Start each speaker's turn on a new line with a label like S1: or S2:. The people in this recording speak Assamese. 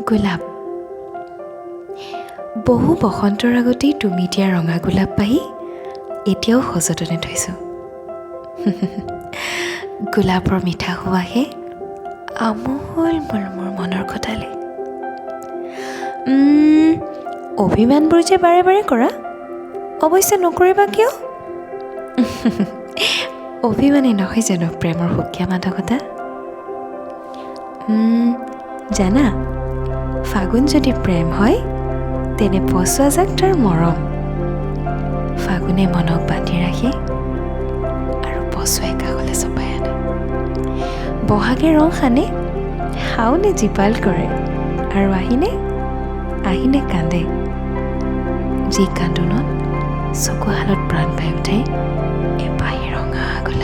S1: গোলাপ। বহু বসন্তৰ আগতেই তুমি দিয়া ৰঙা গোলাপ পাহি এতিয়াও সযতনে থৈছোঁ। গোলাপৰ মিঠা সুৱাসে আমোল মোল মোৰ মনৰ খটালে। অভিমানবোৰ যে বাৰে বাৰে কৰা, অৱশ্যে নকৰিবা কিয়? অভিমানে নহয় জানো প্ৰেমৰ সুকীয়া মাদকতা? জানা, ফাগুন যদি প্ৰেম হয় তেনে পচোৱা যাক তাৰ মৰম। ফাগুনে মনক বান্ধি ৰাখি আৰু পচুৱাই কাষলৈ চপাই আনে। বহাগে ৰং সানে, শাওনে জীপাল কৰে, আৰু আহিনে কান্দে। যি কান্দোনত চকু হালত প্ৰাণ পাই উঠে এপাহি ৰঙা গোলাপ।